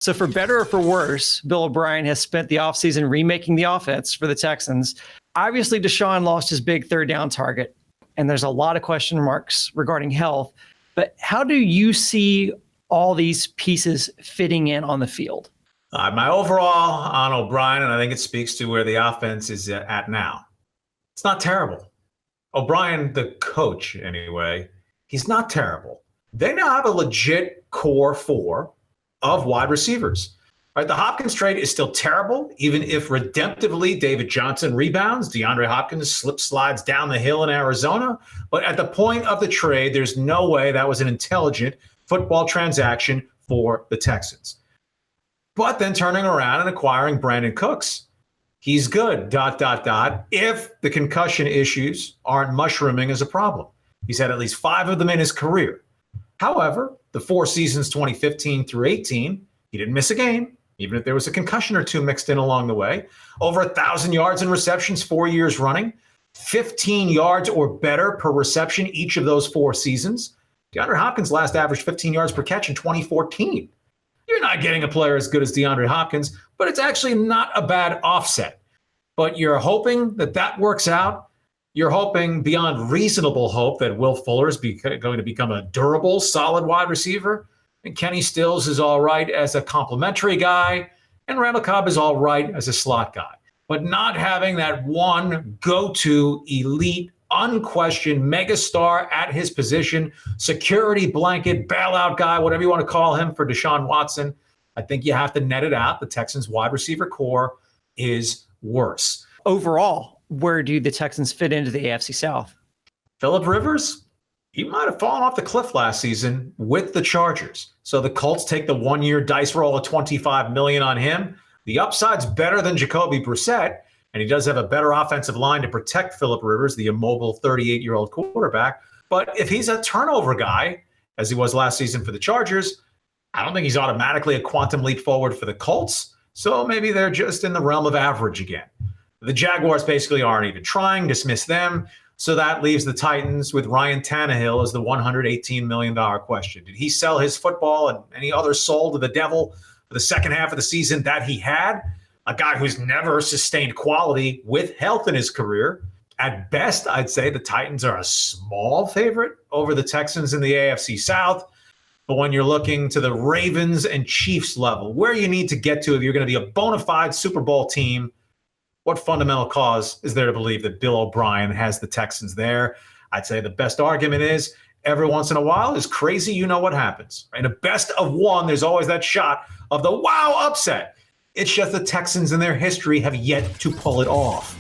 So for better or for worse, Bill O'Brien has spent the offseason remaking the offense for the Texans. Obviously, Deshaun lost his big third down target, and there's a lot of question marks regarding health. But how do you see all these pieces fitting in on the field? My overall on O'Brien, and I think it speaks to where the offense is at now. It's not terrible. O'Brien, the coach anyway, he's not terrible. They now have a legit core four of wide receivers. Right, the Hopkins trade is still terrible, even if redemptively David Johnson rebounds. DeAndre Hopkins slides down the hill in Arizona. But at the point of the trade, there's no way that was an intelligent football transaction for the Texans. But then turning around and acquiring Brandon Cooks, he's good, ... if the concussion issues aren't mushrooming as a problem. He's had at least 5 of them in his career. However, the 4 seasons, 2015 through 18, he didn't miss a game, even if there was a concussion or 2 mixed in along the way. Over 1,000 yards in receptions 4 years running, 15 yards or better per reception each of those 4 seasons. DeAndre Hopkins last averaged 15 yards per catch in 2014. You're not getting a player as good as DeAndre Hopkins, but it's actually not a bad offset. But you're hoping that works out. You're hoping beyond reasonable hope that Will Fuller is going to become a durable, solid wide receiver. And Kenny Stills is all right as a complimentary guy. And Randall Cobb is all right as a slot guy. But not having that one go-to elite, unquestioned megastar at his position, security blanket, bailout guy, whatever you want to call him for Deshaun Watson, I think you have to net it out. The Texans wide receiver core is worse. Overall, where do the Texans fit into the AFC South? Phillip Rivers, he might have fallen off the cliff last season with the Chargers. So the Colts take the 1-year dice roll of $25 million on him. The upside's better than Jacoby Brissett, and he does have a better offensive line to protect Phillip Rivers, the immobile 38-year-old quarterback. But if he's a turnover guy, as he was last season for the Chargers, I don't think he's automatically a quantum leap forward for the Colts. So maybe they're just in the realm of average again. The Jaguars basically aren't even trying, dismiss them. So that leaves the Titans with Ryan Tannehill as the $118 million question. Did he sell his football and any other soul to the devil for the second half of the season that he had? A guy who's never sustained quality with health in his career. At best, I'd say the Titans are a small favorite over the Texans in the AFC South. But when you're looking to the Ravens and Chiefs level, where you need to get to if you're going to be a bona fide Super Bowl team, what fundamental cause is there to believe that Bill O'Brien has the Texans there? I'd say the best argument is every once in a while is crazy. You know what happens. In a best of one, there's always that shot of the wow upset. It's just the Texans in their history have yet to pull it off.